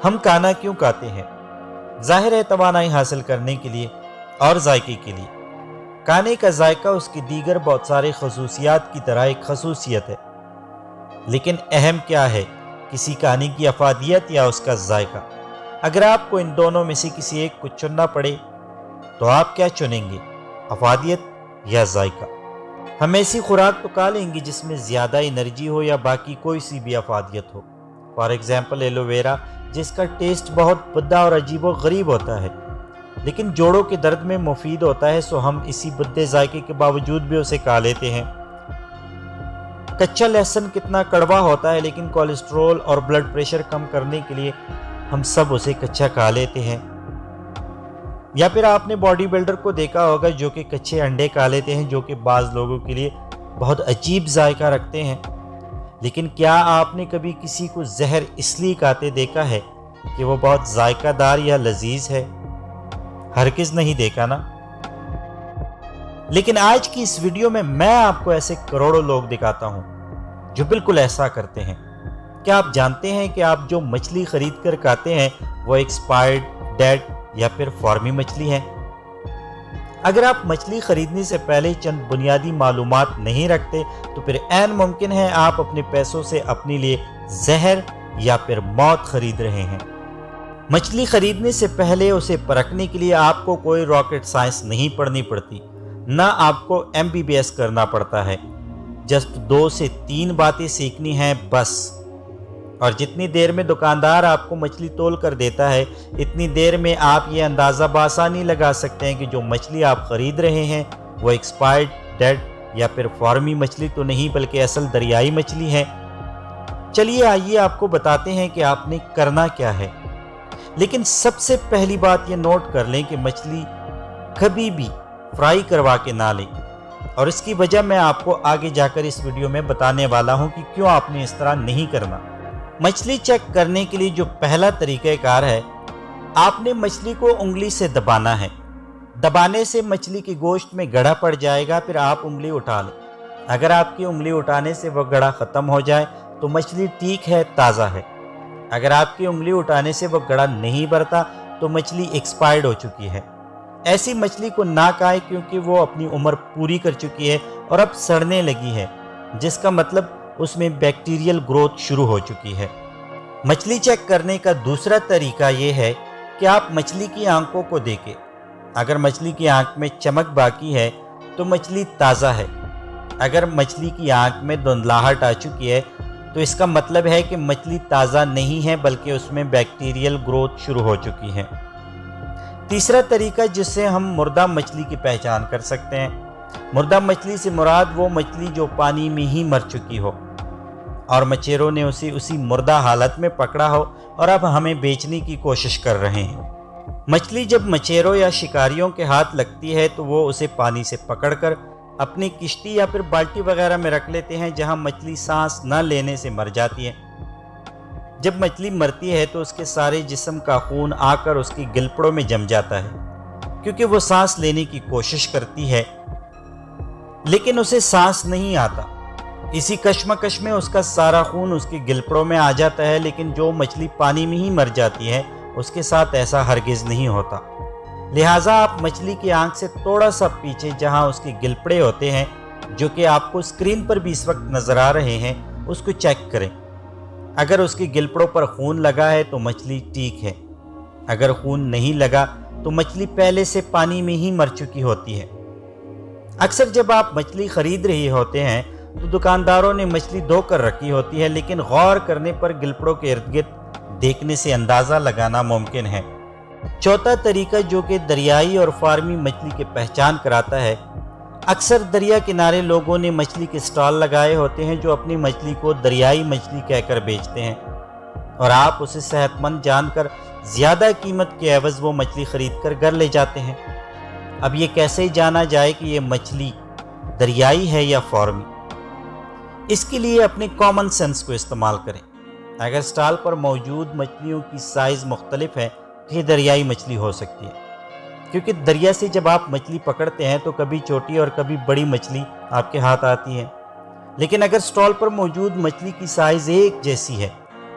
ہم کھانا کیوں کھاتے ہیں؟ ظاہر ہے توانائی حاصل کرنے کے لیے اور ذائقے کے لیے۔ کھانے کا ذائقہ اس کی دیگر بہت سارے خصوصیات کی طرح ایک خصوصیت ہے، لیکن اہم کیا ہے، کسی کھانے کی افادیت یا اس کا ذائقہ؟ اگر آپ کو ان دونوں میں سے کسی ایک کو چننا پڑے تو آپ کیا چنیں گے، افادیت یا ذائقہ؟ ہم ایسی خوراک تو کھا لیں گے جس میں زیادہ انرجی ہو یا باقی کوئی سی بھی افادیت ہو۔ فار ایگزامپل ایلو ویرا، جس کا ٹیسٹ بہت بھدا اور عجیب و غریب ہوتا ہے لیکن جوڑوں کے درد میں مفید ہوتا ہے، سو ہم اسی بھدے ذائقے کے باوجود بھی اسے کھا لیتے ہیں۔ کچا لہسن کتنا کڑوا ہوتا ہے لیکن کولیسٹرول اور بلڈ پریشر کم کرنے کے لیے ہم سب اسے کچا کھا لیتے ہیں۔ یا پھر آپ نے باڈی بلڈر کو دیکھا ہوگا جو کہ کچے انڈے کھا لیتے ہیں، جو کہ بعض لوگوں کے لیے بہت عجیب ذائقہ رکھتے ہیں، لیکن کیا آپ نے کبھی کسی کو زہر اس لیے کھاتے دیکھا ہے کہ وہ بہت ذائقہ دار یا لذیذ ہے؟ ہرگز نہیں دیکھا نا؟ لیکن آج کی اس ویڈیو میں آپ کو ایسے کروڑوں لوگ دکھاتا ہوں جو بالکل ایسا کرتے ہیں۔ کیا آپ جانتے ہیں کہ آپ جو مچھلی خرید کر کھاتے ہیں وہ ایکسپائرڈ، ڈیڈ یا پھر فارمی مچھلی ہے؟ اگر آپ مچھلی خریدنے سے پہلے چند بنیادی معلومات نہیں رکھتے تو پھر عین ممکن ہے آپ اپنے پیسوں سے اپنے لیے زہر یا پھر موت خرید رہے ہیں۔ مچھلی خریدنے سے پہلے اسے پرکھنے کے لیے آپ کو کوئی راکٹ سائنس نہیں پڑھنی پڑتی، نہ آپ کو MBBS کرنا پڑتا ہے، جسٹ 2 سے 3 باتیں سیکھنی ہیں بس۔ اور جتنی دیر میں دکاندار آپ کو مچھلی تول کر دیتا ہے، اتنی دیر میں آپ یہ اندازہ بآسانی لگا سکتے ہیں کہ جو مچھلی آپ خرید رہے ہیں وہ ایکسپائرڈ، ڈیڈ یا پھر فارمی مچھلی تو نہیں بلکہ اصل دریائی مچھلی ہے۔ چلیے آئیے آپ کو بتاتے ہیں کہ آپ نے کرنا کیا ہے۔ لیکن سب سے پہلی بات یہ نوٹ کر لیں کہ مچھلی کبھی بھی فرائی کروا کے نہ لیں، اور اس کی وجہ میں آپ کو آگے جا کر اس ویڈیو میں بتانے والا ہوں کہ کیوں آپ نے اس طرح نہیں کرنا۔ مچھلی چیک کرنے کے لیے جو پہلا طریقہ کار ہے، آپ نے مچھلی کو انگلی سے دبانا ہے۔ دبانے سے مچھلی کی گوشت میں گڑھا پڑ جائے گا، پھر آپ انگلی اٹھا لیں۔ اگر آپ کی انگلی اٹھانے سے وہ گڑھا ختم ہو جائے تو مچھلی ٹھیک ہے، تازہ ہے۔ اگر آپ کی انگلی اٹھانے سے وہ گڑھا نہیں بھرتا تو مچھلی ایکسپائرڈ ہو چکی ہے۔ ایسی مچھلی کو نہ کھائیں کیونکہ وہ اپنی عمر پوری کر چکی ہے اور اب سڑنے لگی ہے، جس کا مطلب اس میں بیکٹیریل گروتھ شروع ہو چکی ہے۔ مچھلی چیک کرنے کا دوسرا طریقہ یہ ہے کہ آپ مچھلی کی آنکھوں کو دیکھیں۔ اگر مچھلی کی آنکھ میں چمک باقی ہے تو مچھلی تازہ ہے۔ اگر مچھلی کی آنکھ میں دھندلاہٹ آ چکی ہے تو اس کا مطلب ہے کہ مچھلی تازہ نہیں ہے بلکہ اس میں بیکٹیریل گروتھ شروع ہو چکی ہے۔ تیسرا طریقہ جس سے ہم مردہ مچھلی کی پہچان کر سکتے ہیں، مردہ مچھلی سے مراد وہ مچھلی جو پانی میں ہی مر چکی ہو اور مچھیروں نے اسے اسی مردہ حالت میں پکڑا ہو اور اب ہمیں بیچنے کی کوشش کر رہے ہیں۔ مچھلی جب مچھیروں یا شکاریوں کے ہاتھ لگتی ہے تو وہ اسے پانی سے پکڑ کر اپنی کشتی یا پھر بالٹی وغیرہ میں رکھ لیتے ہیں، جہاں مچھلی سانس نہ لینے سے مر جاتی ہے۔ جب مچھلی مرتی ہے تو اس کے سارے جسم کا خون آ کر اس کی گلپڑوں میں جم جاتا ہے، کیونکہ وہ سانس لینے کی کوشش کرتی ہے لیکن اسے سانس نہیں آتا۔ اسی کشمکش میں اس کا سارا خون اس کی گلپڑوں میں آ جاتا ہے، لیکن جو مچھلی پانی میں ہی مر جاتی ہے اس کے ساتھ ایسا ہرگز نہیں ہوتا۔ لہٰذا آپ مچھلی کی آنکھ سے تھوڑا سا پیچھے جہاں اس کے گلپڑے ہوتے ہیں، جو کہ آپ کو اسکرین پر بھی اس وقت نظر آ رہے ہیں، اس کو چیک کریں۔ اگر اس کی گلپڑوں پر خون لگا ہے تو مچھلی ٹھیک ہے، اگر خون نہیں لگا تو مچھلی پہلے سے پانی میں ہی مر چکی ہوتی ہے۔ اکثر جب آپ مچھلی خرید رہے ہوتے ہیں تو دکانداروں نے مچھلی دھو کر رکھی ہوتی ہے، لیکن غور کرنے پر گلپڑوں کے ارد گرد دیکھنے سے اندازہ لگانا ممکن ہے۔ چوتھا طریقہ جو کہ دریائی اور فارمی مچھلی کی پہچان کراتا ہے، اکثر دریا کنارے لوگوں نے مچھلی کے سٹال لگائے ہوتے ہیں جو اپنی مچھلی کو دریائی مچھلی کہہ کر بیچتے ہیں، اور آپ اسے صحت مند جان کر زیادہ قیمت کے عوض وہ مچھلی خرید کر گھر لے جاتے ہیں۔ اب یہ کیسے جانا جائے کہ یہ مچھلی دریائی ہے یا فارمی؟ اس کے لیے اپنے کامن سینس کو استعمال کریں۔ اگر سٹال پر موجود مچھلیوں کی سائز مختلف ہے تو یہ دریائی مچھلی ہو سکتی ہے، کیونکہ دریا سے جب آپ مچھلی پکڑتے ہیں تو کبھی چھوٹی اور کبھی بڑی مچھلی آپ کے ہاتھ آتی ہے۔ لیکن اگر سٹال پر موجود مچھلی کی سائز ایک جیسی ہے